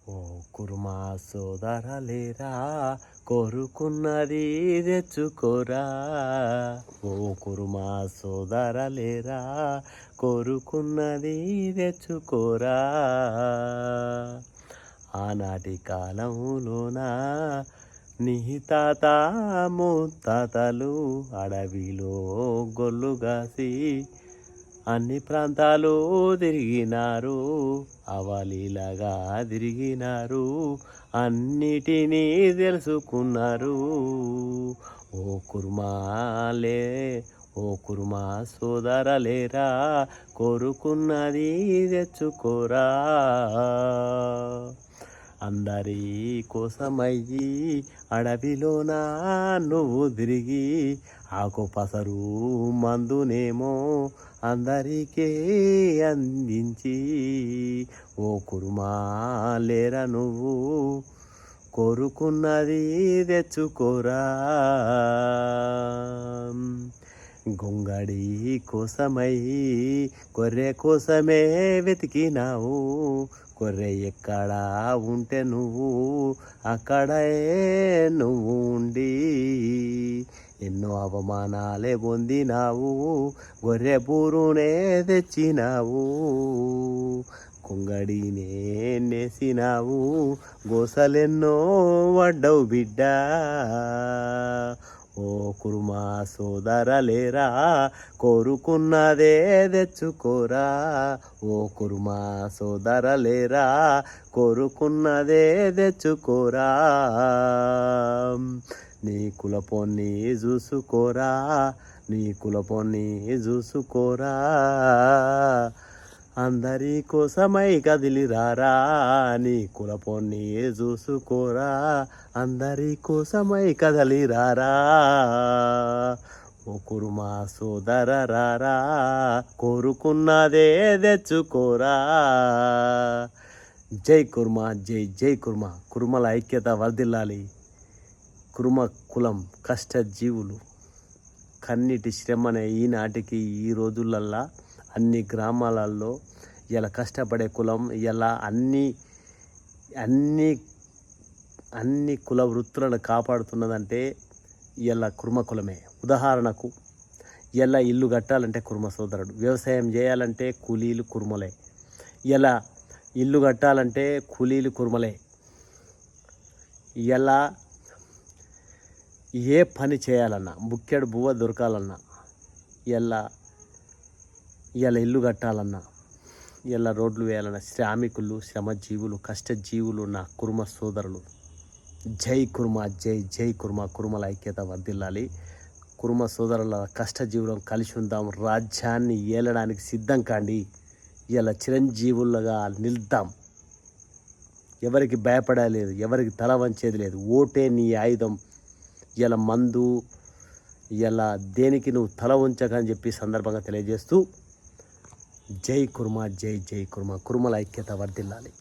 ఓ కుర్మా సోదరలేరా, కోరుకున్నది తెచ్చుకోరా. ఓ కుర్మా సోదరలేరా, కోరుకున్నది తెచ్చుకోరా. ఆనాటి కాలంలోన నీ తాత ముత్తాతలు అడవిలో గొల్లుగాసి అన్ని ప్రాంతాలు తిరిగినారు, అవలీలగా తిరిగినారు, అన్నిటినీ తెలుసుకున్నారు. ఓ కుర్మాలే, ఓ కుర్మా సోదరలేరా, కోరుకున్నది తెచ్చుకోరా. అందరి కోసమయ్యి అడవిలోన నువ్వు తిరిగి ఆకు పసరు మందునేమో అందరికీ అందించి, ఓ కుర్మాలేరా నువ్వు కోరుకున్నది తెచ్చుకోరా. గొంగడి కోసమై గొర్రె కోసమే వెతికినావు, గొర్రె ఎక్కడ ఉంటే నువ్వు అక్కడే నువ్వు ఉండి ఎన్నో అవమానాలే పొందినావు, గొర్రె బూరునే తెచ్చినావు, కొంగడినే నేసినావు, గోసలెన్నో వడ్డవు బిడ్డ. ఓ కుర్మా సోదరలేరా, కోరుకున్నదే తెచ్చుకోరా. ఓ కుర్మా సోదరలేరా, కోరుకున్నదే తెచ్చుకోరా. నీ కులపోన్ని చూసుకోరా, నీ కులపోన్ని చూసుకోరా. అందరి కోసమై కదిలిరారా, నీ కులపోన్ని చూసుకోరా. అందరి కోసమై కదలిరారా. ఓ కుర్మా సోదరరారా, కోరుకున్నదే తెచ్చుకోరా. జై కుర్మా, జై జై కుర్మా. కుర్మల ఐక్యత వర్ధిల్లాలి. కుర్మ కులం కష్టజీవులు, కన్నిటి శ్రమనే ఈనాటికి ఈ రోజులల్లా అన్ని గ్రామాలలో ఇలా కష్టపడే కులం ఇలా అన్ని కుల వృత్తులను కాపాడుతున్నదంటే ఇలా కుర్మ కులమే. ఉదాహరణకు ఇలా ఇల్లు కట్టాలంటే కుర్మ సోదరుడు, వ్యవసాయం చేయాలంటే కూలీలు కుర్మలే, ఇలా ఇల్లు కట్టాలంటే కూలీలు కుర్మలే. ఇలా ఏ పని చేయాలన్నా, బుక్కెడు బువ్వ దొరకాలన్నా, ఇలా ఇల్లు కట్టాలన్నా, ఇలా రోడ్లు వేయాలన్నా శ్రామికులు, శ్రమజీవులు, కష్టజీవులు నా కుర్మ సోదరులు. జై కుర్మా, జై జై కుర్మా. కుర్మల ఐక్యత వర్ధిల్లాలి. కుర్మ సోదరుల కష్టజీవులను కలిసి ఉందాం. రాజ్యాన్ని ఏలడానికి సిద్ధం కాండి. ఇలా చిరంజీవులుగా నిల్దాం. ఎవరికి భయపడలేదు, ఎవరికి తల వంచేది లేదు. ఓటే నీ ఆయుధం. ఇలా మందు ఇలా దేనికి నువ్వు తల ఉంచకని చెప్పి సందర్భంగా తెలియజేస్తూ జై కుర్మా, జై జై కుర్మా. కుర్మల ఐక్యత వర్ధిల్లాలి.